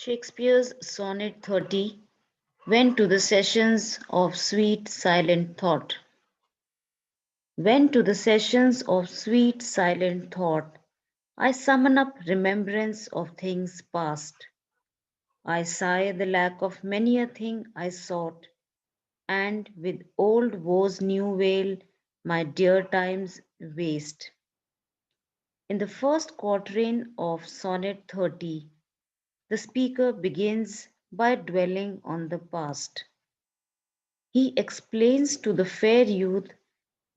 Shakespeare's Sonnet 30 went to the sessions of sweet silent thought. Went to the sessions of sweet silent thought. I summon up remembrance of things past. I sigh the lack of many a thing I sought, and with old woe's new veil my dear times waste. In the first quatrain of Sonnet 30, the speaker begins by dwelling on the past. He explains to the fair youth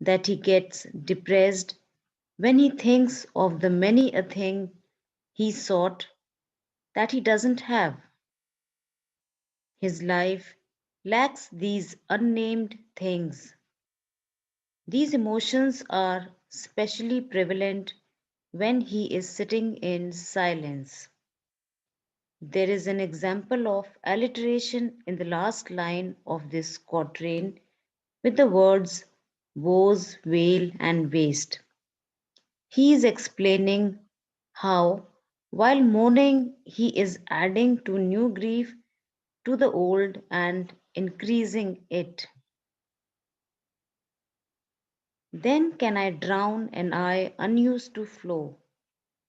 that he gets depressed when he thinks of the many a thing he sought that he doesn't have. His life lacks these unnamed things. These emotions are specially prevalent when he is sitting in silence. There is an example of alliteration in the last line of this quatrain with the words woes, wail, and waste. He is explaining how, while mourning, he is adding to new grief to the old and increasing it. Then can I drown an eye unused to flow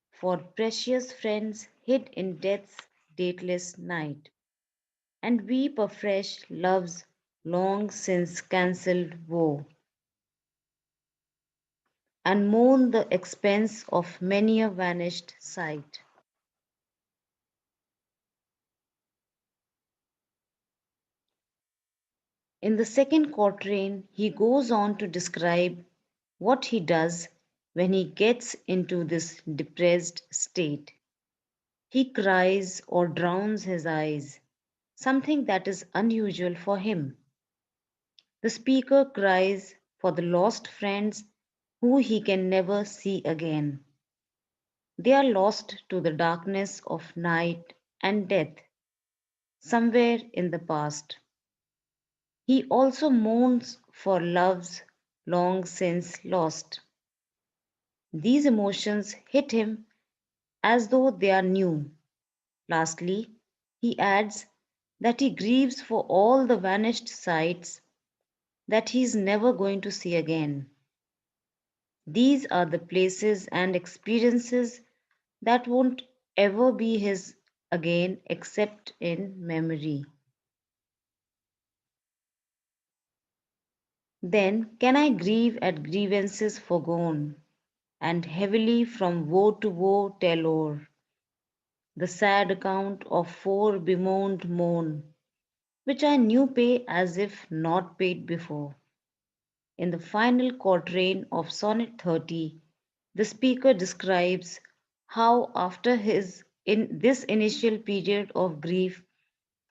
for precious friends hid in death's dateless night, and weep afresh love's long since cancelled woe, and mourn the expense of many a vanished sight. In the second quatrain, he goes on to describe what he does when he gets into this depressed state. He cries or drowns his eyes, something that is unusual for him. The speaker cries for the lost friends who he can never see again. They are lost to the darkness of night and death, somewhere in the past. He also mourns for loves long since lost. These emotions hit him as though they are new. Lastly, he adds that he grieves for all the vanished sights that he is never going to see again. These are the places and experiences that won't ever be his again except in memory. Then can I grieve at grievances forgone, and heavily from woe to woe tell o'er the sad account of fore bemoaned moan, which I knew pay as if not paid before. In the final quatrain of Sonnet 30, the speaker describes how after his in this initial period of grief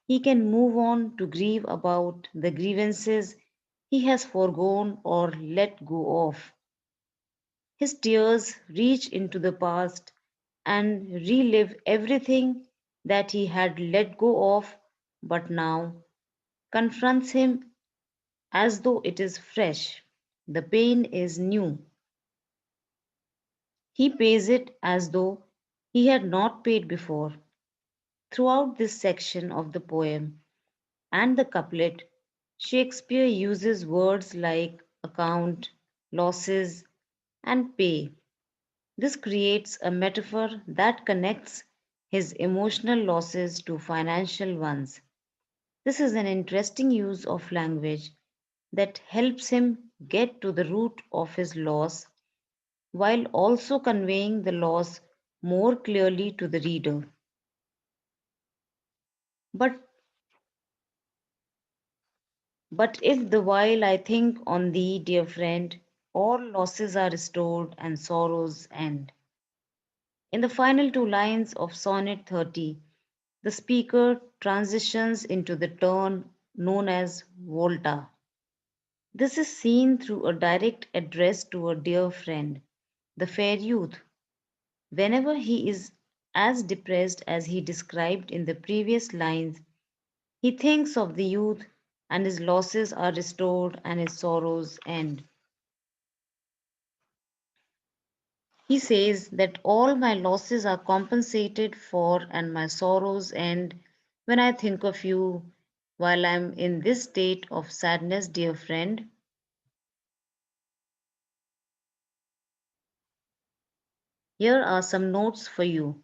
he can move on to grieve about the grievances he has foregone or let go of. His tears reach into the past and relive everything that he had let go of but now confronts him as though it is fresh. The pain is new. He pays it as though he had not paid before. Throughout this section of the poem and the couplet, Shakespeare uses words like account, losses, and pay. This creates a metaphor that connects his emotional losses to financial ones. This is an interesting use of language that helps him get to the root of his loss while also conveying the loss more clearly to the reader. But if the while I think on thee, dear friend, all losses are restored and sorrows end. In the final two lines of Sonnet 30, the speaker transitions into the turn known as volta. This is seen through a direct address to a dear friend, the fair youth. Whenever he is as depressed as he described in the previous lines, he thinks of the youth and his losses are restored and his sorrows end. He says that all my losses are compensated for and my sorrows end when I think of you. While I'm in this state of sadness, dear friend, here are some notes for you.